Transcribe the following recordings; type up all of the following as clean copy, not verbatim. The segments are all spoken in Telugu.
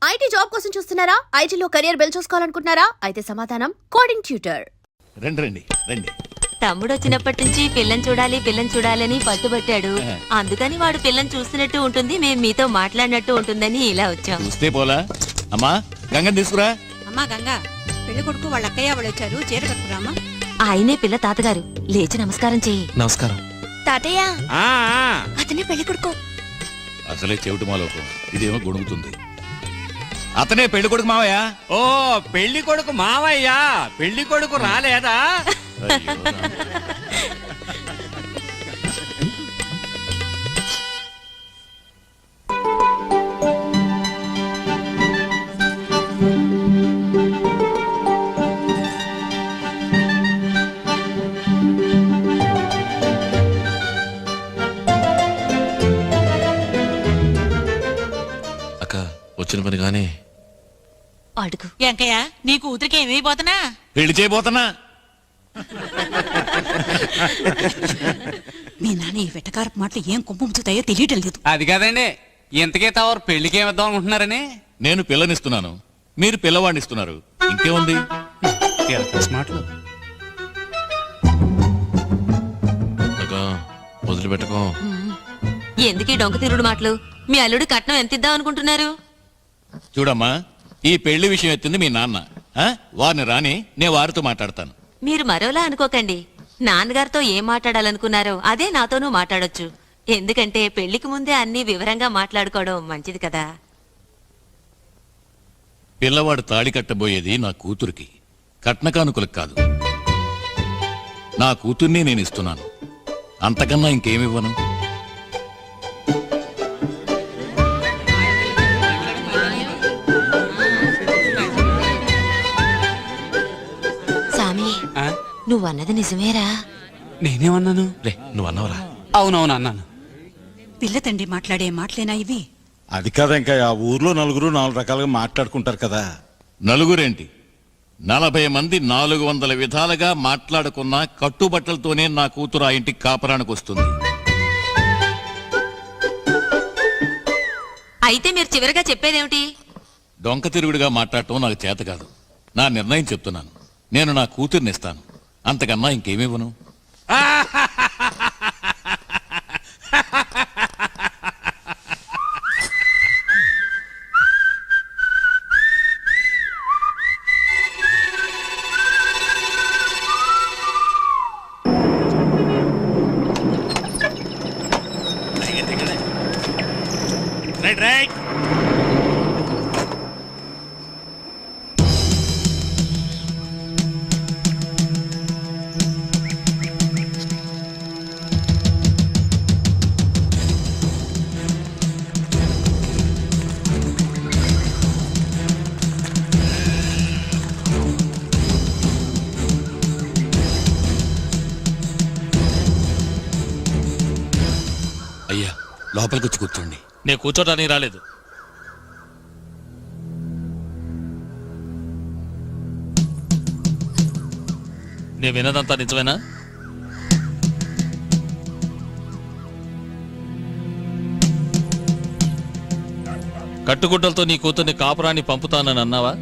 ఐటీ జాబ్ కోసం చూస్తున్నారా? ఐటీలో కెరియర్ బిల్డ్ చూసుకోవాలనుకుంటున్నారా? అయితే సమాధానం కోడింగ్ ట్యూటర్. రండి. తమ్ముడు వచ్చినప్పటి నుంచి పిల్లని చూడాలని పట్టుబట్టాడు. అందుకని వాడు పిల్లని చూస్తున్నట్టు ఉంటుంది, మేము మీతో మాట్లాడినట్టు ఉంటుందని ఇలా వచ్చాం. చూస్తే పోలా. అమ్మా గంగని తీసుకురా. అమ్మా గంగా, పెళ్లి కొడుకు వాళ్ళ అక్కయ్య వాళ్ళు వచ్చారు, చీర కట్టుకురామ్మా. ఆయనే పిల్ల తాతగారు, లేచి నమస్కారం చెయ్యి. నమస్కారం తాతయ్య, అతనే పెళ్లి కొడుకు. అసలే చెవిటి మాలోకం, ఇదేమో గొడుగుతుంది. అతనే పెళ్లి కొడుకు మావయ్య. ఓ పెళ్లి కొడుకు మావయ్యా, పెళ్లి కొడుకు రాలేదా? అయ్యో. అక్క వచ్చిన పని గానీ అడుగు. ఎంకయ్య, నీ కూతురికి ఏమైపోతున్నా? పెళ్లి చేయబోతున్నా. మీ నాన్న ఈ వెటకారపు మాటలు ఏం కుంపుతాయో తెలియటం లేదు. అది కాదండి, ఇంతకే తవరు పెళ్లికి ఏమిద్దాం అనుకుంటున్నారని. నేను పిల్లనిస్తున్నాను, మీరు పిల్లవాడిని ఇస్తున్నారు. ఇంకేముంది? మాటలు అక్క వదిలిపెట్టుకో. ఎందుకీ డొంక తిరుగుడు మాటలు? మీ అల్లుడు కట్నం ఎంత ఇద్దాం అనుకుంటున్నారు? చూడమ్మా, ఈ పెళ్లి విషయం ఎత్తింది మీ నాన్న. వారిని రాని, నేను వారితో మాట్లాడతాను. మీరు మరోలా అనుకోకండి. నాన్నగారితో ఏం మాట్లాడాలనుకున్నారో అదే నాతోనూ మాట్లాడొచ్చు. ఎందుకంటే పెళ్లికి ముందే అన్ని వివరంగా మాట్లాడుకోవడం మంచిది కదా. పిల్లవాడు తాళి కట్టబోయేది నా కూతురికి, కట్నకానుకలకు కాదు. నా కూతుర్ని నేను ఇస్తున్నాను, అంతకన్నా ఇంకేమివ్వను. సామి, నువ్వన్నది నిజమేరా? నేనేమన్నాను? రే నువ్వు అన్నవరా? అవునవును అన్నాను. పిల్ల తండ్రి మాట్లాడే మాటలేనా ఇవి? అది కాదా, ఇంకా ఆ ఊర్లో నలుగురు 4 రకాలుగా మాట్లాడుకుంటారు కదా. నలుగురేంటి, 40 మంది 400 విధాలుగా మాట్లాడుకున్న కట్టుబట్టలతోనే నా కూతురు ఆ ఇంటికి కాపరానికి వస్తుంది. అయితే మీరు చివరిగా చెప్పేదేమిటి? డొంక తిరుగుడుగా మాట్లాడటం నాకు చేత కాదు. నా నిర్ణయం చెప్తున్నాను. నేను నా కూతుర్ని ఇస్తాను, అంతకన్నా ఇంకేమివ్వను. రైట్. అయ్యా, లోపలికి వచ్చి కూర్చోండి. నేను కూర్చోటానికి రాలేదు. నేను విన్నదంతా నిజమేనా? కట్టుగుడ్డలతో నీ కూతుర్ని కాపురాన్ని పంపుతానని అన్నావా?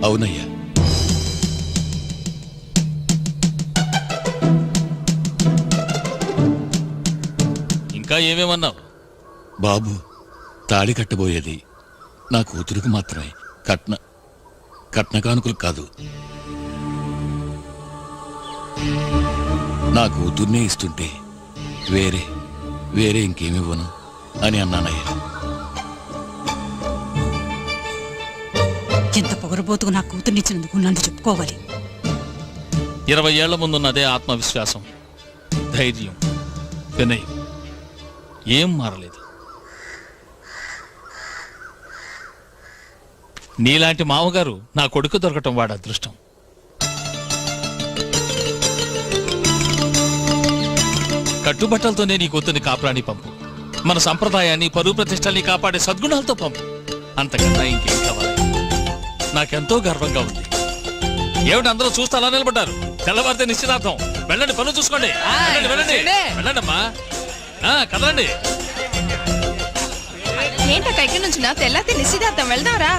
అవునయ్యా. ఇంకా ఏమేమన్నావు? బాబు, తాళి కట్టబోయేది నా కూతురికి మాత్రమే, కట్నకానుకలు కాదు. నా కూతుర్నే ఇస్తుంటే వేరే ఇంకేమివ్వను అని అన్నానయ్యా. ఎంత పొగరబోతుకు నా కూతుర్నిచ్చినందుకు నన్ను చెప్పుకోవాలి. 20 ఏళ్ల ముందున్నదే ఆత్మవిశ్వాసం, ధైర్యం, వినయం ఏం మారలేదు. నీలాంటి మామగారు నా కొడుకు దొరకటం వాడు అదృష్టం. కట్టుబట్టలతోనే నీ కూతుర్ని కాపురాన్ని పంపు. మన సంప్రదాయాన్ని, పరువు ప్రతిష్టల్ని కాపాడే సద్గుణాలతో పంపు. అంతకన్నా ఇంకేం కావాలి? నాకెంతో గర్వంగా ఉంది. ఏమిటి అందరూ చూస్తే అలా నిలబడ్డారు? తెల్లవారితే నిశ్చితార్థం. వెళ్ళండి, పనులు చూసుకోండి. వెళ్ళండి, వెళ్ళండి, వెళ్ళండి అమ్మా. కదలండి. ఏంటక్క ఇక్కడ నుంచి తెల్లారి నిశ్చితార్థం వెళ్దాంరా.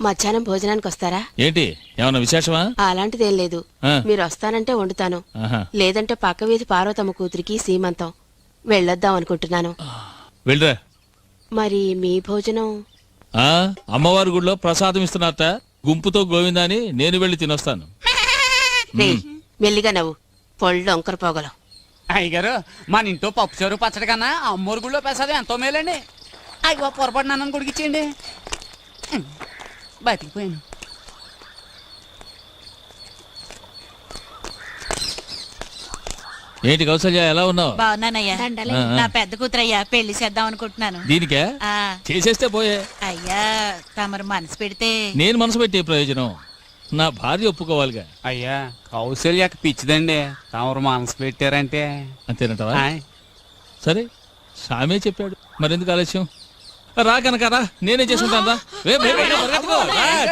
మధ్యాహ్నం భోజనానికి వస్తారా? ఏంటి ఏమన్నా విశేషమా? అలాంటిదేం లేదు. మీరు వస్తానంటే వండుతాను, లేదంటే పక్క వీధి పార్వతమ్మ కూతురికి సీమంతం వెళ్ళొద్దాం అనుకుంటున్నాను. వెళ్ళరా. మరి మీ భోజనం? అమ్మవారి గుడిలో ప్రసాదం ఇస్తున్నారట, గుంపుతో గోవిందాని నేను వెళ్ళి తినొస్తాను. మెల్లిగా నవ్వు, పొళ్ళు ఒంకర పోగలం. అయ్యగారు మన ఇంట్లో పప్పు చారు పచ్చడి కన్నా అమ్మోరు గుళ్ళో ప్రసాదం ఎంతో మేలండి. అయ్యో పొరపాటు నన్ను కొడికిచ్చేయండి, బతికిపోయాను. ఏంటి కౌసల్య, ఎలా ఉన్నావు? బాగున్నానయ్యా. నా పెద్ద కూతురయ్యా, పెళ్లి చేద్దాం అనుకుంటున్నాను. దీనికే చేసేస్తే పోయే. అయ్యా తమరు మనసు పెడితే. నేను మనసు పెట్టే ప్రయోజనం, నా భార్య ఒప్పుకోవాలిగా. అయ్యా కౌశల్యకి పిచ్చిదండి, తమరు మనసు పెట్టారంటే. అంతేనంటావా? సరే, సామే చెప్పాడు, మరెందుకు ఆలస్యం? రా కనుక రా, నేనే చేసుకుంటాను. రా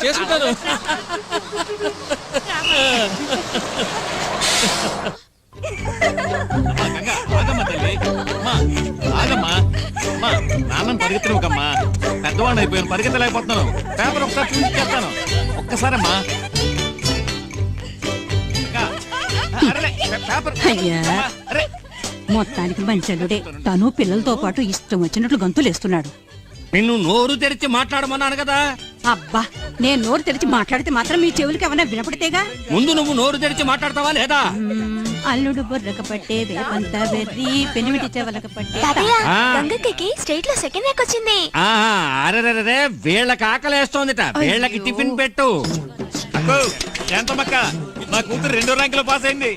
చేసుకుంటాను. నాన్న పరిగెత్తలేకమ్మా, పెద్దవాడిని అయిపోయాను, పరిగెత్తలేకపోతున్నాను. పేపర్ ఒకసారి చూపించేస్తాను, ఒక్కసారమ్మా. మొత్తానికి మంచలుడే, తను పిల్లలతో పాటు ఇష్టం వచ్చినట్లు గంతులేస్తున్నాడు. నిన్ను నోరు తెరిచి మాట్లాడమన్నాను కదా. అబ్బా, నేను నోరు తెరిచి మాట్లాడితే మాత్రం మీ చెవులకి ఏమైనా వినపడితేగా. ముందు నువ్వు నోరు తెరిచి మాట్లాడతావా లేదా? అల్లుడు బుర్రక పట్టే వేపంత వెర్రి పెనిమిటి చెవలక పట్టే. గంగక్కకి స్టేట్ లో సెకండ్ ర్యాంక్ వచ్చింది. అరే వీళ్ళకి ఆకలేస్తోందిట, వీళ్ళకి టిఫిన్ పెట్టు. శాంతమ్మక్క, నా కూతురు 2వ ర్యాంకులో పాస్ అయింది.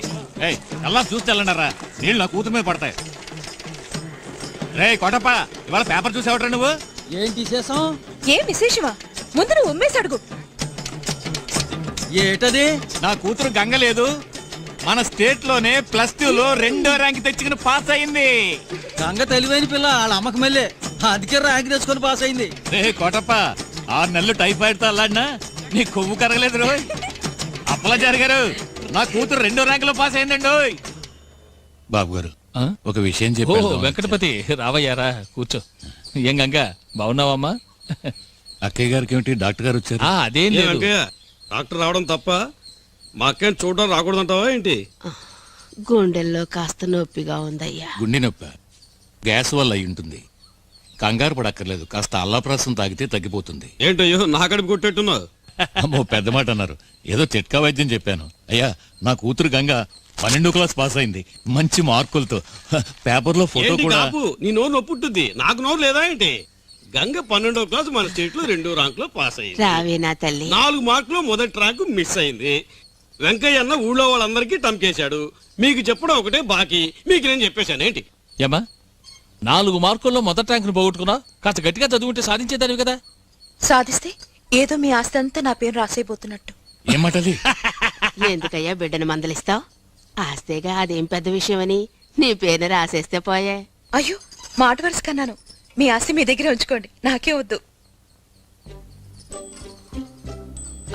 అలా చూసి వెళ్ళండారా, నీళ్ళు నా కూతురు మీద పడతాయి. రే కోటప్ప, ఇవాళ పేపర్ చూసేవట్రా నువ్వు? ఏం విశేషం? ఏం విశేషమా? ముందు నువ్వు ఉమ్మేసి అడుగు. ఏటది? నా కూతురు గంగ లేదు, మన స్టేట్ లోనే +2 లో 2వ ర్యాంక్ తెచ్చుకుని పాస్ అయింది. గంగ తెలివైన పిల్ల, వాళ్ళ అమ్మకం వెళ్ళే అందుకే ర్యాంక్ తెచ్చుకొని పాస్ అయింది. రే కోటప్ప, 6 నెలలు టైఫాయిడ్ తో అల్లాడినా నీ కొవ్వు కరగలేదు రోయ్. అప్పలా జరిగారు, నా కూతురు 2వ ర్యాంకులో పాస్ అయిందండి. బాబు గారు, ఒక విషయం చెప్పారు. వెంకటపతి, రావయ్యారా, కూర్చో. ఏం గంగా, బాగున్నావమ్మా? అక్కయ్య గారికి ఏమిటి, డాక్టర్ గారు వచ్చారు? అదేం లేదు. డాక్టర్ రావడం తప్ప మా అక్కని చూడడం రాకూడదంటావా ఏంటి? గుండెల్లో కాస్త నొప్పిగా ఉందయ్యా. గుండె నొప్పి గ్యాస్ వల్ల అయి ఉంటుంది, కంగారు పడక్కర్లేదు. కాస్త అల్లాప్రాసం తాగితే తగ్గిపోతుంది. ఏంటయ్యో నా కడుపు కొట్టేట్టున్నావు? అమ్మో, పెద్ద మాట అన్నారు. ఏదో చిట్కా వైద్యం చెప్పాను. అయ్యా, నా కూతురు గంగ 12వ క్లాస్ పాస్ అయింది, మంచి మార్కులతో. పేపర్ లో ఫోటో కూడా. నీ నోరు నొప్పుంటుంది, నాకు నోరు లేదా ఏంటి? గంగ 12వ క్లాస్ మన స్టేట్ లో 2వ ర్యాంక్ లో పాస్ అయింది. రావే నా తల్లి. 4 మార్కులు మొదటి ర్యాంకు మిస్ అయింది. వెంకయ్య అన్న ఊళ్ళో వాళ్ళందరికీ టంకేశాడు. మీకు చెప్పడం ఒకటే బాకీ, మీకు నేను చెప్పేశాను ఏంటి? ఏమా, 4 మార్కుల్లో మొదటి ర్యాంకును పోగొట్టుకున్నా, కాస్త గట్టిగా చదువుకుంటే సాధించేదానివి కదా. సాధిస్తే ఏదో మీ ఆస్తి అంతా నా పేరు రాసైపోతున్నట్టు. ఏమంటది? ఎందుకయ్యా బిడ్డను మందలిస్తావు? ఆస్తేగా, అదేం పెద్ద విషయమని నీ పేరు రాసేస్తే పోయే. అయ్యో, మాట వరుస కన్నాను. మీ ఆస్తి మీ దగ్గరే ఉంచుకోండి, నాకే వద్దు.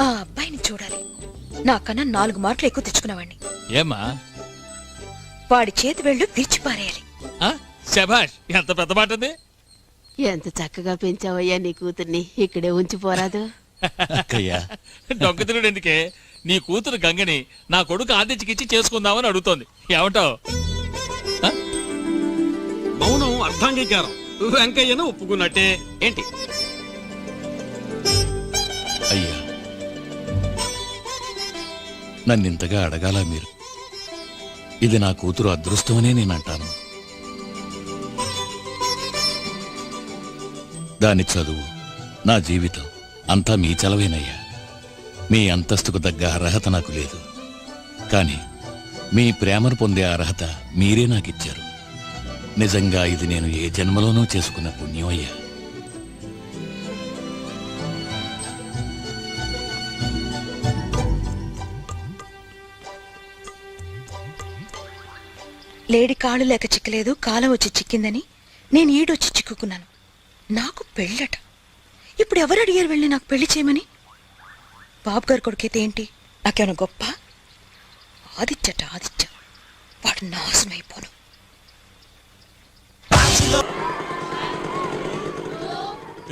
ఆ అబ్బాయిని చూడాలి, నాకన్నా 4 మార్కులు ఎక్కువ తెచ్చుకున్నవాడిని. ఏమ్మా, వాడి చేతి వెళ్ళు విరిచి పారేయాలి. శభాష్, ఎంత పెద్ద మాట ఉంది. ఎంత చక్కగా పెంచావయ్యా నీ కూతుర్ని, ఇక్కడే ఉంచిపోరాదు. డొక్కతిరుడు ఎందుకే, నీ కూతురు గంగని నా కొడుకు ఆదిత్యకిచ్చి చేసుకుందామని అడుగుతోంది. ఏమంటావు? మౌనం అర్థాంగీకారం. వెంకయ్యను ఒప్పుకున్నట్టే ఏంటి? అయ్యా, నన్నింతగా అడగాల మీరు? ఇది నా కూతురు అదృష్టమనే నేను అంటాను. దాని చదువు, నా జీవితం అంతా మీ చలవేనయ్యా. మీ అంతస్తుకు తగ్గ అర్హత నాకు లేదు, కానీ మీ ప్రేమను పొందే అర్హత మీరే నాకిచ్చారు. నిజంగా ఇది నేను ఏ జన్మలోనూ చేసుకున్న పుణ్యం అయ్యా. లేడి కాళ్ళు లేక చిక్కలేదు, కాలం వచ్చి చిక్కిందని నేను ఈడొచ్చి చిక్కుకున్నాను. నాకు పెళ్ళట. ఇప్పుడు ఎవరు అడిగారు వెళ్ళి నాకు పెళ్లి చేయమని? బాబు గారు కొడుకైతే ఏంటి, నాకేమైనా గొప్ప? ఆదిత్యట ఆదిత్య, వాడు నాశనమైపోను.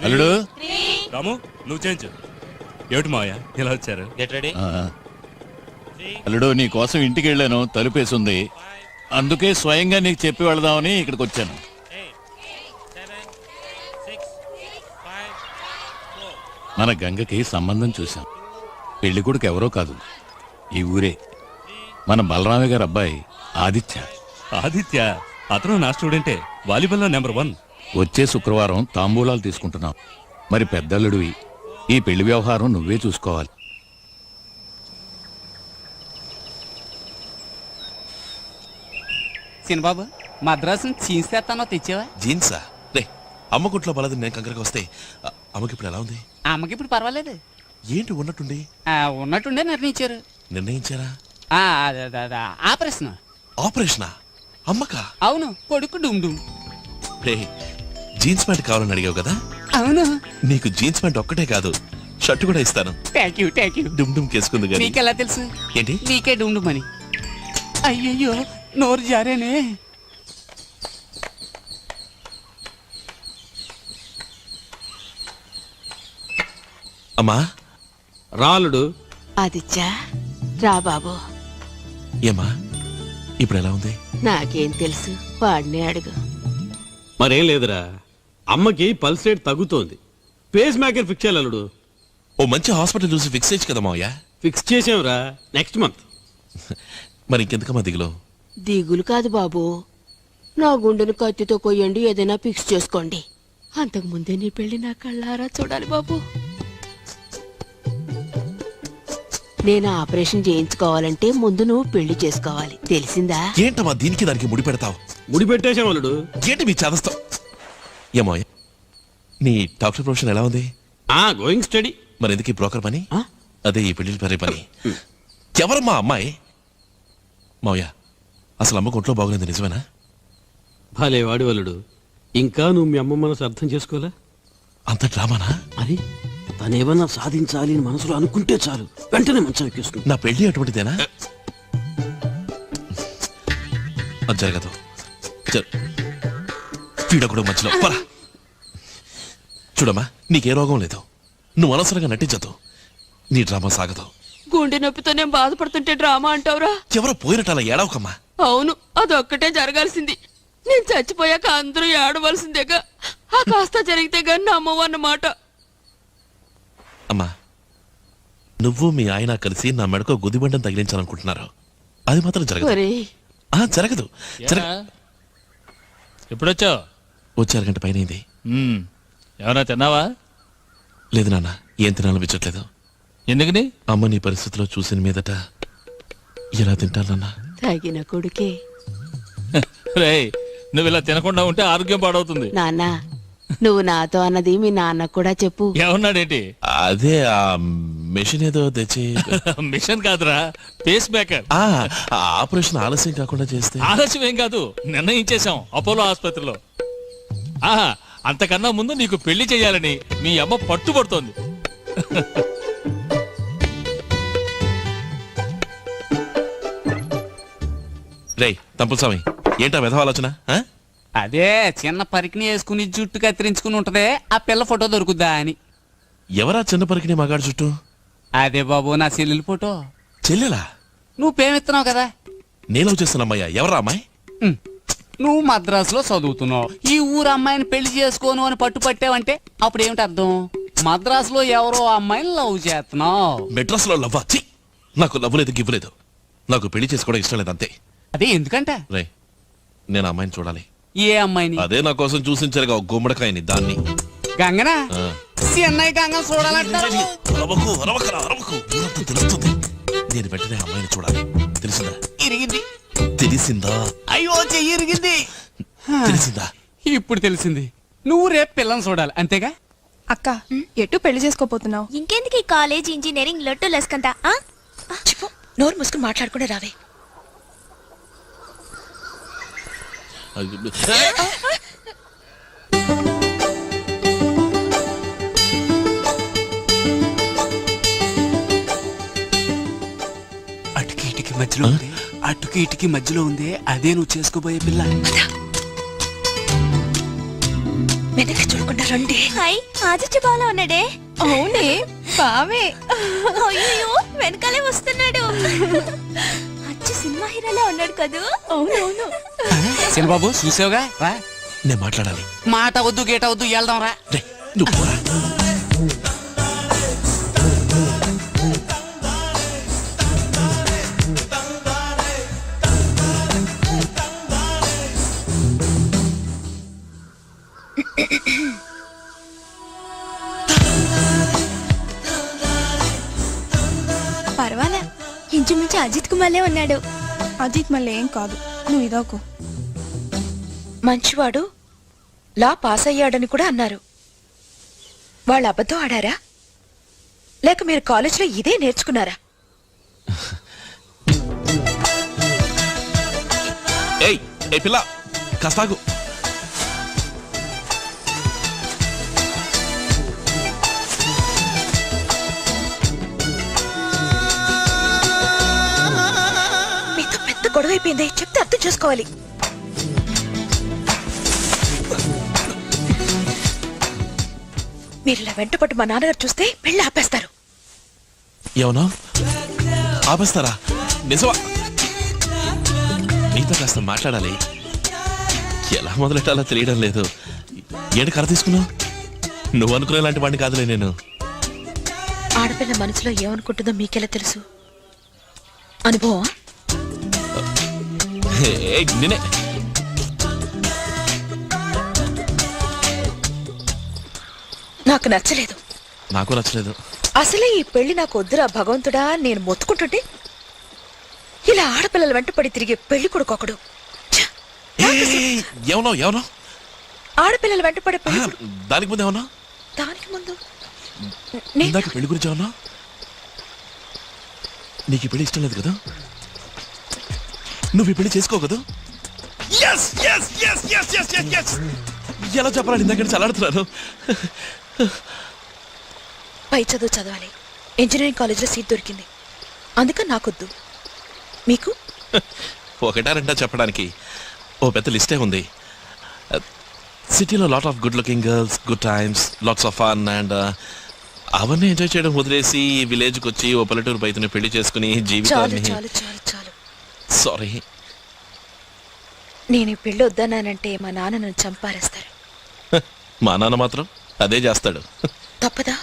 అల్లుడు రాము, నువ్వు చేయించు. ఏమిటి మావయ్య ఇలా వచ్చారు? Get ready. ఆ. అల్లుడు నీ కోసం ఇంటికి వెళ్ళాను, తలుపేసుంది. అందుకే స్వయంగా నీకు చెప్పి వెళదామని ఇక్కడికి వచ్చాను. మన గంగకి సంబంధం చూశాం. పెళ్లి కొడుకు ఎవరో కాదు, ఈ ఊరే మన బలరామయ్య గారి అబ్బాయి ఆదిత్య. ఆదిత్య అతను నా స్టూడెంటే, వాలీబాల్లో నెంబర్ 1. వచ్చే శుక్రవారం తాంబూలాలు తీసుకుంటున్నాం. మరి పెద్దల్లుడివి, ఈ పెళ్లి వ్యవహారం నువ్వే చూసుకోవాలి. చిన్నబాబు, మద్రాసు నుంచి జీన్స్ తెస్తానో తెచ్చావా? జీన్సా? రే, అమ్మ కుట్లో బలది నేను కంకరగా వస్తే అమ్మకి ఇప్పుడు ఎలా ఉంది? అమ్మకి ఇప్పుడు పర్వాలేదు. ఏంటి ఉన్నట్టుండి? ఉన్నట్టుండే నిర్ణయించారు. నిర్ణయించారా? ఆపరేషన్. ఆపరేషనా? అమ్మకా? అవును, కొడుకు డుమ్ డుమ్. రే, జీన్స్ ప్యాంట్ కావాలని అడిగావు కదా, అవును. నీకు జీన్స్ ప్యాంట్ ఒక్కటే కాదు, షర్ట్ కూడా ఇస్తాను. Thank you thank you. డుమ్ డుమ్ కేసుకుంది కానీ. నీకెలా తెలుసు? ఏంటి? నీకే డుమ్ డుమ్ అని. అయ్యయ్యో, నోరు జారేనే. అమ్మా రాలుడు ఆదిత్య, రా బాబు. ఏమ్మా ఇప్పుడు ఎలా ఉంది? నాకేం తెలుసు, వాడినే అడుగు. మరేం లేదురా, అమ్మకి పల్స్ రేట్ తగ్గుతోంది. పేస్ మేకర్ ఫిక్స్ చేయాలి అల్లుడు. ఓ మంచి హాస్పిటల్ చూసి ఫిక్స్ చేయొచ్చు కదా మావయ్య. ఫిక్స్ చేసాంరా, నెక్స్ట్ మంత్. మరి ఇంకెందుకమ్మా దిగులో? దిగులు కాదు బాబు, నా గుండెను కత్తితో కొయ్యండి, ఏదైనా ఫిక్స్ చేసుకోండి. అంతకు ముందే నీ పెళ్లి నా కళ్ళారా చూడాలి బాబు. నేను ఆపరేషన్ చేయించుకోవాలంటే ముందు నువ్వు పెళ్లి చేసుకోవాలి, తెలిసిందా? ఏంటమ్మా దీనికి దానికి ముడి పెడతావు? ముడి పెట్టేశాం అల్లుడు. ఏంటి మీ చేదస్తావు? ఏమో నీ డాక్టర్ ప్రొఫెషన్ ఎలా ఉంది? Going study. మరి ఎందుకు ఈ బ్రోకర్ పని? అదే ఈ పెళ్లి పరే పని. ఎవరమ్మా అమ్మాయి? మావయ్య, అసలు అమ్మ ఒంట్లో బాగులేదు, నిజమేనా? భలే వాడి అల్లుడు, ఇంకా నువ్వు మీ అమ్మ మనసు అర్థం చేసుకోలే. అంత డ్రామానా? మరి తనేమన్నా సాధించాలి అని మనసులో అనుకుంటే చాలు, వెంటనే మంచం ఎక్కేస్తుంది. నా పెళ్లి అటువంటిదేనా? అది జరగదు. వీడొకడు మధ్యలో పరా. చూడమ్మా, నీకే రోగం లేదు, నువ్వు అనవసరంగా నటించదు, నీ డ్రామా సాగదు. గుండె నొప్పితో నేను బాధపడుతుంటే డ్రామా అంటావురా? ఎవరో పోయినట్టు అలా ఏడవకమ్మా. అవును, అదొక్కటే జరగాల్సింది. నేను చచ్చిపోయాక అందరూ ఏడవలసిందేగా. ఆ కాస్త జరిగితే గాని నమ్మవన్నమాట. అమ్మా, నువ్వు మీ ఆయన కలిసి నా మెడకో గుదిబండం తగిలించాలనుకుంటున్నారు, అది మాత్రం జరగదు. జరగదు. ఎప్పుడొచ్చావు? వచ్చే అరగంట పైన అయింది. ఏమన్నా తిన్నావా? లేదు నాన్న, ఏం తినాలనిపించట్లేదు. ఎందుకని? అమ్మ నీ పరిస్థితిలో చూసిన మీదట ఎలా తింటానన్నా? తగిన కొడుకే. రేయ్, నువ్వు ఇలా తినకుండా ఉంటే ఆరోగ్యం పాడవుతుంది. నాన్న, నువ్వు నాతో అన్నది మీ నాన్న కూడా చెప్పు. ఏమన్నాడేంటి? అదే ఆ మెషిన్ ఏదో తెచ్చి. మిషన్ కాదురా, పేస్ మేకర్. ఆపరేషన్ ఆలస్యం కాకుండా చేస్తే. ఆలస్యం ఏం కాదు, నిర్ణయించేశాం అపోలో ఆసుపత్రిలో. అంతకన్నా ముందు నీకు పెళ్లి చేయాలని మీ అమ్మ పట్టుబడుతోంది. రేయ్ తంపులస్వామి, ఏంటా విధవ ఆలోచన? అదే చిన్న పరికిని వేసుకుని జుట్టు కత్తిరించుకుని ఉంటదే, ఆ పిల్ల ఫోటో దొరుకుద్దా అని. ఎవరా చిన్న పరికిని మగాడు చుట్టూ? అదే బాబు, నా చెల్లెలి ఫోటో. చెల్లెలా? నువ్వు పేమెత్తున్నావు కదా. నేను చేస్తున్నామయ్యా. ఎవరా అమ్మాయి? నువ్వు మద్రాసులో చదువుతున్నావు, ఈ ఊరు అమ్మాయిని పెళ్లి చేసుకోను అని పట్టుపట్టావంటే అప్పుడు ఏమిటి అర్థం? మద్రాసులో ఎవరో అమ్మాయిని లవ్ చేస్తున్నావు. మెడ్రాస్ లో లవ్వా? నాకు లవ్ లేదు, గివ్ లేదు. నాకు పెళ్లి చేసుకోవడం ఇష్టం లేదు, అంతే. అదే ఎందుకంట? రే, నేను అమ్మాయిని చూడాలి. ఏ అమ్మాయిని? అదే నా కోసం చూసించారుగా గుమ్మడికాయని, దాన్ని. గంగనా? చెన్నై గంగ చూడాలంటారు. తెలుస్తుంది. నేను వెంటనే అమ్మాయిని చూడాలి. తెలిసిందా? ఇరిగింది. తెలిసిందా? అయ్యో, చెయ్యి ఇరిగింది. తెలిసిందా? ఇప్పుడు తెలిసింది. నువ్వు రేపు పిల్లని చూడాలి అంతేగా? అక్క ఎటు పెళ్లి చేసుకోపోతున్నావు? ఇంకెందుకు ఈ కాలేజ్ ఇంజనీరింగ్ లొట్టు లెస్కంతా చెప్పు, నోరు మూసుకుని మాట్లాడుకునే రావే. అటుకి ఇటుకి మధ్యలో ఉంది, అటుకి ఇటుకి మధ్యలో ఉంది, అదే నువ్వు చేసుకోబోయే పిల్ల. వెనక్కి చూడకుండా రండి. హాయ్ ఆదిత్య బాలా ఉన్నాడే. అవునే బావే. అయ్యో వెనకాలే వస్తున్నాడు. అచ్చి సినిమా హీరోలా ఉన్నాడు కదూ. అవునవును. బాబు చూసావుగా, రా. నేను మాట్లాడాలి. మాట వద్దు గేట వద్దు, వెళ్దాం రా. రే, నువ్వు పోరా. పర్వాలా, ఇంచుమించు అజిత్ కుమార్లే ఉన్నాడు. అజిత్ మళ్ళీ ఏం కాదు, నువ్వు ఇదోకు. మంచివాడు, లా పాస్ అయ్యాడని కూడా అన్నారు. వాళ్ళు అబద్ధం ఆడారా, లేక మీరు కాలేజీలో ఇదే నేర్చుకున్నారా? ఏయ్ ఏ పిల్ల, కాస్తాగు. మీతో పెద్ద గొడవ అయిపోయింది, చెప్తే అర్థం చేసుకోవాలి. మీరు ఇలా వెంటపట్టు మా నాన్నగారు చూస్తే పెళ్లి ఆపేస్తారు. ఏమన్నా ఆపేస్తారా? నిజమా? నీతో కాస్త మాట్లాడాలి. ఎలా మొదలెట్టాలో తెలియడం లేదు. ఏంటి కర తీసుకున్నావు? నువ్వు అనుకునే లాంటి వాడిని కాదులే నేను. ఆడపిల్ల మనసులో ఏమనుకుంటుందో మీకెలా తెలుసు? అనుభవం? నేనే నాకు నచ్చలేదు. నాకు నచ్చలేదు. అసలే ఈ పెళ్లి నాకు వద్దురా భగవంతుడా నేను మొత్తుకుంటుంటే ఇలా ఆడపిల్లల వెంటపడి తిరిగే పెళ్లి కొడుకొకడు. ఏమన్నావు? ఏమన్నావు? ఆడపిల్లల వెంటపడే పెళ్లి దానికి ముందు ఏమన్నా? దానికి ముందు ఇందాక పెళ్లి గురించి ఏమన్నా? నీకు ఈ పెళ్లి ఇష్టం లేదు కదా? నువ్వు ఈ పెళ్లి చేసుకో కదా? ఎలా చెప్పాలని ఇందాక చలాడుతున్నాను. పై చదువు చదవాలి, ఇంజనీరింగ్ కాలేజీలో సీట్ దొరికింది, అందుకని నాకొద్దు. మీకు ఒకటా రెండా చెప్పడానికి ఓ పెద్ద లిస్టే ఉంది. సిటీలో lot of good looking girls, good times, lots of fun and అవన్నీ ఎంజాయ్ చేయడం వదిలేసి విలేజ్కి వచ్చి ఓ పల్లెటూరు బయటని పెళ్లి చేసుకుని చాలు జీవితాన్ని. చాలు చాలు చాలు. సారీ, నేను ఈ పెళ్లి వద్దన్నానంటే మా నాన్న నన్ను చంపారేస్తారు. మా నాన్న మాత్రం అదే చేస్తాడు. తప్పదా?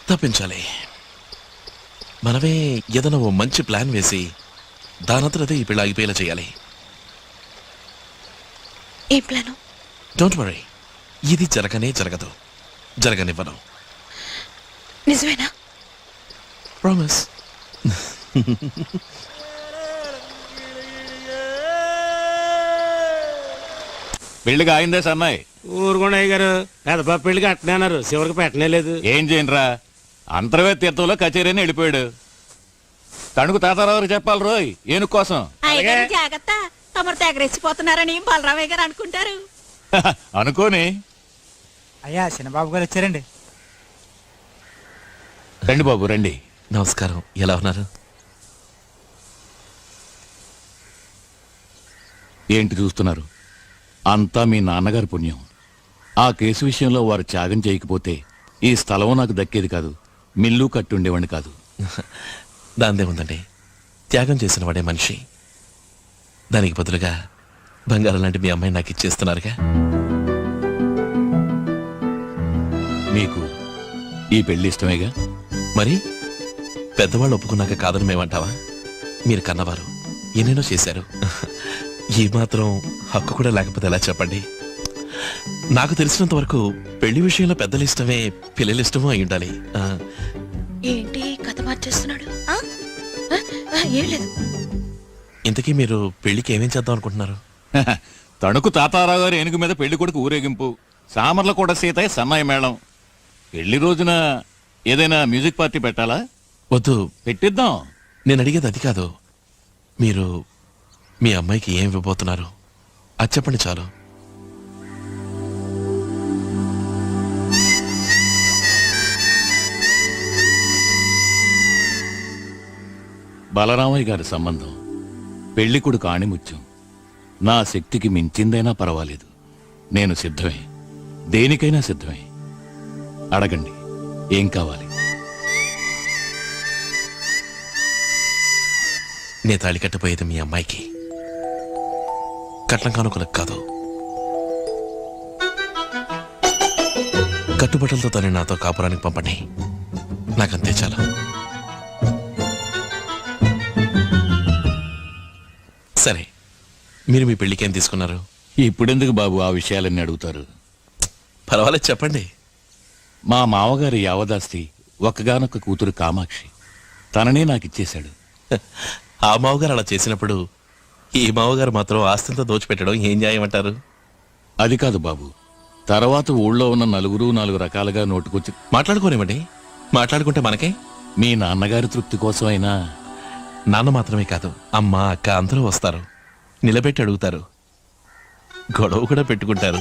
తప్పించాలి. మనమే ఏదైనా ఓ మంచి ప్లాన్ వేసి దానంతరదే ఈ పెళ్లి ఆగిపోయేలా చేయాలి. ఏం ప్లాను? డోంట్ వరీ, ఇది జరగనే జరగదు, జరగనివ్వను. నిజమేనా? ప్రామిస్. పెళ్లిగా అయిందే సన్నాయి. ఊరుకోండి అయ్య గారు, పెద్ద పెళ్లికి అట్టనే అన్నారు, చివరికి పెట్టనే లేదు. ఏం చేయనురా, అంతర్వే తీర్థంలో కచేరీని వెళ్ళిపోయాడు. తణుకు తాతారావు చెప్పాలి రోయ్ ఏనుగు కోసం. జాగ్రత్త, తమరు తెగరెచ్చిపోతున్నారని బలరామయ్య గారు అనుకుంటారు. అనుకోని. అయ్యా చిన్నబాబు గారు వచ్చారండి. రండి బాబు రండి. నమస్కారం, ఎలా ఉన్నారు? ఏంటి చూస్తున్నారు? అంతా మీ నాన్నగారి పుణ్యం. ఆ కేసు విషయంలో వారు త్యాగం చేయకపోతే ఈ స్థలం నాకు దక్కేది కాదు, మిల్లు కట్టుండేవాడిని కాదు. దాందేముందండి, త్యాగం చేసిన వాడే మనిషి. దానికి బదులుగా బంగారం లాంటి మీ అమ్మాయి నాకు ఇచ్చేస్తున్నారుగా. మీకు ఈ పెళ్లి ఇష్టమేగా? మరి పెద్దవాళ్ళు ఒప్పుకున్నాక కాదని మేమంటావా? మీరు కన్నవారు ఎన్నెన్నో చేశారు. ఈ మాత్రం హక్కు కూడా లేకపోతే ఎలా చెప్పండి? నాకు తెలిసినంత వరకు పెళ్లి విషయంలో పెద్దలు ఇష్టమే పిల్లలు ఇష్టమో అయి ఉండాలి. ఏంటి కథ మార్చేస్తున్నాడు? ఏం లేదు. ఇంతకీ మీరు పెళ్లికి ఏమేం చేద్దాం అనుకుంటున్నారు? తణుకు తాతారావు గారి ఏనుగు మీద పెళ్లి కొడుకు ఊరేగింపు, సామర్ల కూడా సీతయ్య సన్నాయి మేళం. పెళ్లి రోజున ఏదైనా మ్యూజిక్ పార్టీ పెట్టాలా? వద్దు, పెట్టిద్దాం. నేను అడిగేది అది కాదు. మీరు మీ అమ్మాయికి ఏం ఇవ్వబోతున్నారు అది చెప్పండి చాలు. బలరామయ్య గారి సంబంధం పెళ్లి కొడుకు ఆణిముత్యం. నా శక్తికి మించిందైనా పర్వాలేదు, నేను సిద్ధమే, దేనికైనా సిద్ధమే. అడగండి, ఏం కావాలి? నే తాళి కట్టబోయేది మీ అమ్మాయికి, కట్నం కానుకలకు కాదు. కట్టుబట్టలతో తను నాతో కాపురానికి పంపండి, నాకంతే చాలు. సరే, మీరు మీ పెళ్లికి ఏం తీసుకున్నారు? ఇప్పుడెందుకు బాబు ఆ విషయాలన్నీ అడుగుతారు? పర్వాలేదు, చెప్పండి. మా మావగారి యావదాస్తి ఒక్కగానొక్క కూతురు కామాక్షి, తననే నాకిచ్చేశాడు. ఆ మావగారు అలా చేసినప్పుడు ఈ మావగారు మాత్రం ఆస్తితో దోచిపెట్టడం ఏం న్యాయమంటారు? అది కాదు బాబు, తర్వాత ఊళ్ళో ఉన్న నలుగురు నాలుగు రకాలుగా నోటుకొచ్చి మాట్లాడుకోనివ్వండి, మాట్లాడుకుంటే మనకే. మీ నాన్నగారి తృప్తి కోసమైనా. నాన్న మాత్రమే కాదు, అమ్మ అక్క అందరూ వస్తారు, నిలబెట్టి అడుగుతారు, గొడవ కూడా పెట్టుకుంటారు.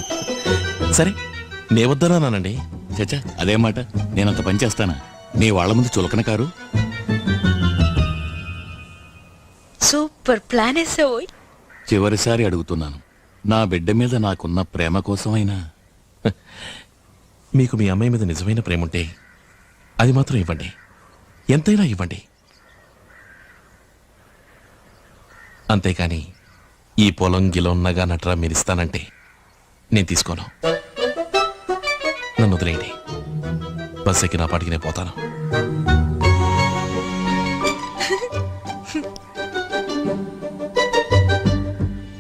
సరే, నే వద్దనానండి. చచ్చా, అదే మాట, నేనంత పని చేస్తానా? నీ వాళ్ళ ముందు చులకన కారు. Super plan వేసావోయ్. చివరిసారి అడుగుతున్నాను, నా బిడ్డ మీద నాకున్న ప్రేమ కోసమైనా. మీకు మీ అమ్మాయి మీద నిజమైన ప్రేమ ఉంటే అది మాత్రం ఇవ్వండి, ఎంతైనా ఇవ్వండి. అంతేకాని ఈ పొలం గిలం నగా నట్రా మీరిస్తానంటే నేను తీసుకోను. నన్ను వదిలేయండి, బస్ ఎక్కి నా పాటికి నేను పోతాను.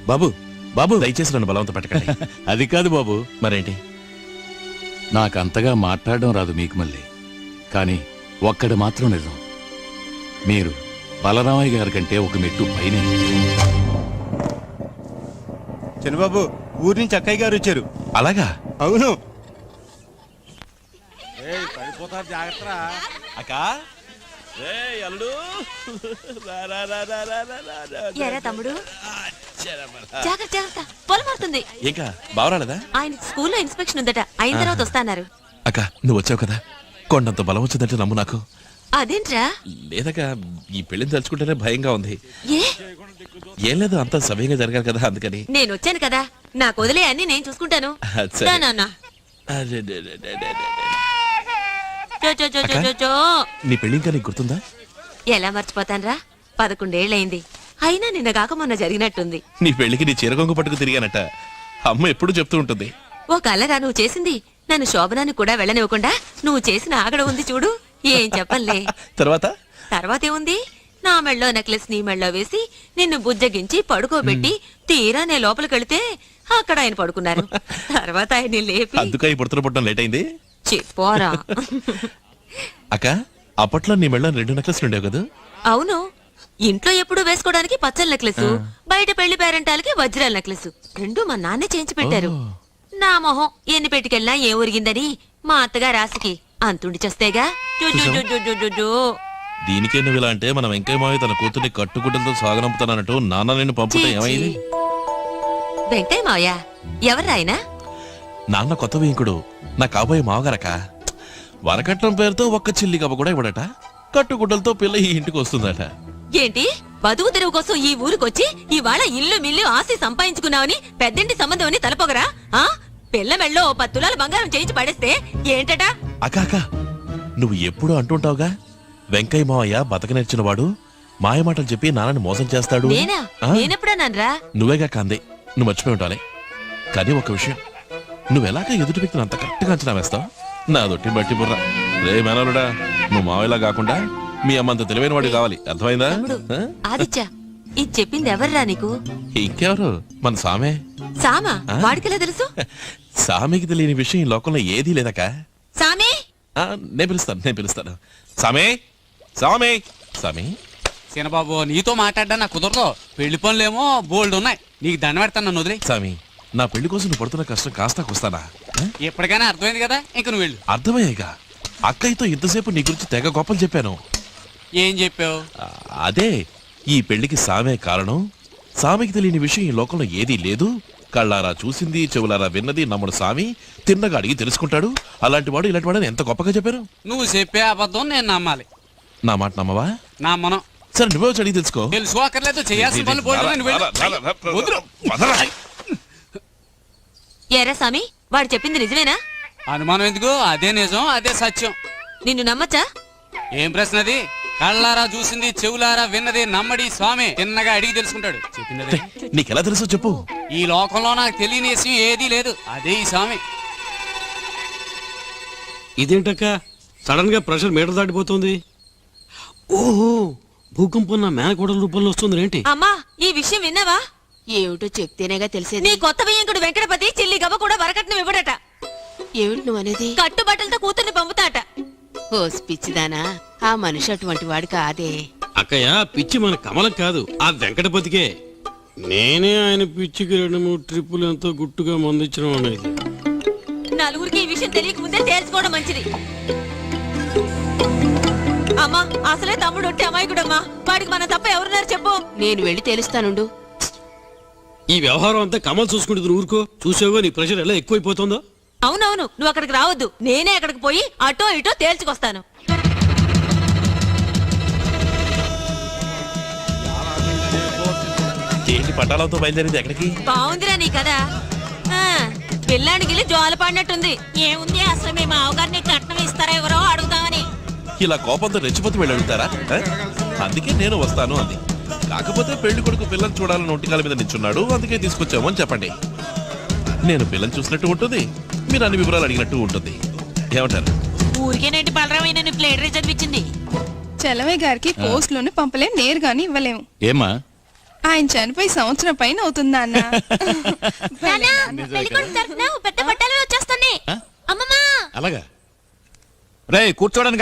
బాబు బాబు, దయచేసి నన్ను బలవంత పెట్టకండి. అది కాదు బాబు. మరేంటి? నాకంతగా మాట్లాడడం రాదు మీకు మళ్ళీ, కానీ ఒక్కడు మాత్రం నిజం, మీరు బలరామయ్య గారి కంటే ఒక మెట్టు పైనే. చిన్నబాబు, ఊరి నుంచి అక్కయ్య గారు వచ్చారు. అలాగా? అవును. ఎరా తమ్ముడు, జాగ్రత్త జాగ్రత్త, పొలం అవుతుంది. ఇంకా బావరాలేదా? ఆయన స్కూల్లో ఇన్స్పెక్షన్ ఉందట, అయిన తర్వాత వస్తాన్నారు. అక్క, నువ్వు వచ్చావు కదా, కొండంత బలం వచ్చిందంటే నమ్ము నాకు. అదేంట్రా? లేదక్క, ఈ పెళ్లిని తలుచుకుంటేనే భయంగా ఉంది. ఏ? ఏం లేదు, అంతా సవ్యంగా జరగాలి కదా, అందుకని. నేను వచ్చాను కదా, నాకు వదిలే అన్ని నేను చూసుకుంటాను. సరే. రా నాన్న. చో, చో, చో, చో, చో, చో. నీ పెళ్లి ఇంకా నీకు గుర్తుందా? ఎలా మర్చిపోతాన్రా, 11 ఏళ్ళయింది. అయినా నిన్న కాక మొన్న జరిగినట్టుంది. నీ పెళ్లికి నీ చీర కొంగు పట్టుకు తిరిగానట, అమ్మ ఎప్పుడు చెప్తూ ఉంటుంది. ఓ కళ్ళగా నువ్వు చేసింది, నన్ను శోభనానికి కూడా వెళ్ళనివ్వకుండా నువ్వు చేసిన ఆగడ ఉంది చూడు, ఏం చెప్పలే. తర్వాతేముంది, నా మెళ్ళో నెక్లెస్ నీ మెళ్ళో వేసి నిన్ను బుజ్జగించి పడుకోబెట్టి తీరా నే లోపలికెళ్తే అక్కడ ఆయన పడుకున్నారు. తర్వాత ఆయన్ని లేపి అందుక ఈ పుడతలు పుట్టడం లేట్ అయింది. చెప్పోరా. అక్క, అప్పట్లో నీ మెళ్ళ 2 నెక్లెస్లు ఉండేవి కదా? అవును, ఇంట్లో ఎప్పుడు వేసుకోవడానికి పచ్చల నెక్లెస్, బయట పెళ్లి పేరెంటాలకి వజ్రాల నెక్లెస్, 2 మా నాన్నే చేయించి పెట్టారు. నా మొహం ఎన్ని పెట్టుకెళ్ళినా ఏం ఒరిగిందని మా అత్తగా రాసికి అంతుండి చేస్తేగా. దీనికే నువ్వు ఇలా అంటే, మన వెంకయ్య మావి తన కూతుర్ని కట్టుగుడ్డలతో సాగనంపుతానట్టు నాన్న నిన్ను పంపుతా ఏమైంది? వెంకయ్య మావయ్య ఎవర్రాయన? నాన్న కొత్త వేంకుడు, నా కాబోయే మావగారక. వరకట్నం పేరుతో ఒక్క చిల్లి కవ్వ కూడా ఇవ్వడట, కట్టుగుడ్డలతో పిల్ల ఈ ఇంటికి వస్తుందట. ఏంటి, బతుకు తెరువు కోసం ఈ ఊరికొచ్చి ఇవాళ ఇల్లు మిల్లు ఆస్తి సంపాదించుకున్నావని పెద్దంటి సంబంధం అని తలపోగరా? ఆ పిల్ల మెళ్ళో 10 తులాల బంగారం చేయించి పడేస్తే ఏంటట? అక్క, నువ్వు ఎప్పుడు అంటుంటావుగా, వెంకయ్య మావయ్య బతకనేర్చిన వాడు, మాయమాటలు చెప్పి నాన్నని మోసం చేస్తాడు. నేనా? నేనెప్పుడన్నాన్రా? నువ్వేగా కాందే, నువ్వు మర్చిపోయి ఉండాలి. కానీ ఒక విషయం, నువ్వెలాగా ఎదుటి వ్యక్తిని అంత కరెక్ట్గా అంచనా వేస్తావు? నా దొట్టి బట్టి బుర్ర. రే మేనలుడా, నువ్వు మావయ్యలా కాకుండా మీ అమ్మంత తెలివైన వాడు కావాలి, అర్థమైందా? ఆదిత్య, ఇది చెప్పింది ఎవర్రా నీకు? ఇంకెవరు, మన సామే. సామా? వాడికెలా తెలుసు? సామికి తెలియని విషయం ఈ లోకంలో ఏదీ లేదక్క. సామి, నేను పిలుస్తాను. సామే, సామే, సామి. సీనబాబు, నీతో మాట్లాడ్డా నాకు కుదరదు. పెళ్లి పనులేమో బోల్డ్ ఉన్నాయి, నీకు దండ పెడతాను, నన్ను వదిలే. సామి, నా పెళ్లి కోసం నువ్వు పడుతున్న కష్టం కాస్తాకొస్తానా? ఎప్పటికైనా అర్థమైంది కదా, ఇంక నువ్వు వెళ్ళు. అర్థమయ్యాక అక్కయ్యతో ఇంతసేపు నీ గురించి తెగ గొప్పలు చెప్పాను. ఏం చెప్పావు? అదే ఈ పెళ్లికి సామే కారణం. సామికి తెలియని విషయం ఈ లోకంలో ఏదీ లేదు. కళ్ళారా చూసింది, చెవులారా విన్నది నమ్ముడు సామి. తిన్నగా అడిగి తెలుసుకుంటాడు. అలాంటి వాడు ఇలాంటి వాడని ఎంత గొప్పగా చెప్పారు. నువ్వు చెప్పే అబద్ధం నేను నమ్మాలి. నా మాట నమ్మవా? నా మనం సరే నువ్వే వచ్చి అడిగి తెలుసుకో. తెలుసుకోకర్లేదు, చేయాల్సిన పనులు బోల్డ్ ఉన్నాయి, నువ్వు వెళ్ళు. వదులు. ఏరా సామి, వాడు చెప్పింది నిజమేనా? అనుమానం ఎందుకు? అదే నిజం, అదే సత్యం. నిన్ను నమ్మచ్చా? ఏం ప్రశ్న అది? కళ్ళారా చూసింది, చెవులారా విన్నది నమ్మడి స్వామి. తిన్నగా అడిగి తెలుసుకుంటాడు. చెప్పింది నీకెలా తెలుసో చెప్పు. ఈ లోకంలో నాకు తెలియని విషయం ఏదీ లేదు, అదే ఈ స్వామి. ఇదేంటక్క సడన్ గా ప్రెషర్ మీటర్ దాటిపోతుంది? ఓహో, భూకంపం నా మేనకోడల రూపంలో వస్తుంది ఏంటి? అమ్మా, ఈ విషయం విన్నావా? ఏమిటో చెప్తేనేగా తెలిసేది. నీ కొత్త బియ్యంకుడు వెంకటపతి చిల్లి గవ్వ కూడా వరకట్నం ఇవ్వడట. ఏమిటి నువ్వు అనేది? కట్టుబట్టలతో కూతుర్ని పంపుతాట. ఓ పిచ్చిదానా, ఆ మనిషి అటువంటి వాడు కాదే. అక్కయ్య, పిచ్చి మన కమలం కాదు, ఆ వెంకటపతికే. నేనే ఆయన పిచ్చికి 2-3 ట్రిప్పులు ఎంతో గుట్టుగా మందించడం అనేది. నలుగురికి ఈ విషయం తెలియకముందే తేల్చుకోవడం మంచిది. అమ్మా, అసలే తమ్ముడు ఒట్టి అమాయకుడమ్మా. వాడికి మన తప్ప ఎవరున్నారు చెప్పు. నేను వెళ్ళి తెలుస్తానుండు. ఈ వ్యవహారం అంతా కమల్ చూసుకుంటుంది. ఊరుకో, చూసావో నీ ప్రెషర్ ఎలా ఎక్కువైపోతుందో. అవునవును, నువ్వు అక్కడికి రావద్దు. నేనే అక్కడికి పోయి అటో ఇటో తేల్చుకొస్తాను. ఏంటి పట్టాలతో బయలుదేరింది ఎక్కడికి? బాగుందిరా నీ కదా. పిల్లాడికి వెళ్ళి జోల పడినట్టుంది. ఏముంది, అసలు మీ మావగారిని కట్నం ఇస్తారా ఎవరో అడుగుతామని. ఇలా కోపంతో రెచ్చిపోతూ వెళ్ళి అడుగుతారా? అందుకే నేను వస్తాను అంది. కాకపోతే పెళ్లి కొడుకు పిల్లలు చూడాలని ఒంటికాల మీద నిల్చున్నాడు, అందుకే తీసుకొచ్చాము అని చెప్పండి. నేను పిల్లలు చూసినట్టు ఉంటుంది, మీరు అన్ని వివరాలు అడిగినట్టు ఉంటుంది. ఏమంటారు? ఊరికేనండి బలరామైన ప్లేట్ రీజన్ ఇచ్చింది. చలమయ్య గారికి పోస్ట్ లోనే పంపలేం, నేరుగాని ఇవ్వలేము. ఏమా? ఆయన చనిపోయి సంవత్సరం పైన అవుతుందా అన్న? పెద్ద పట్టాలు వచ్చేస్తాయి. అలాగా రే, కూర్చోడానికి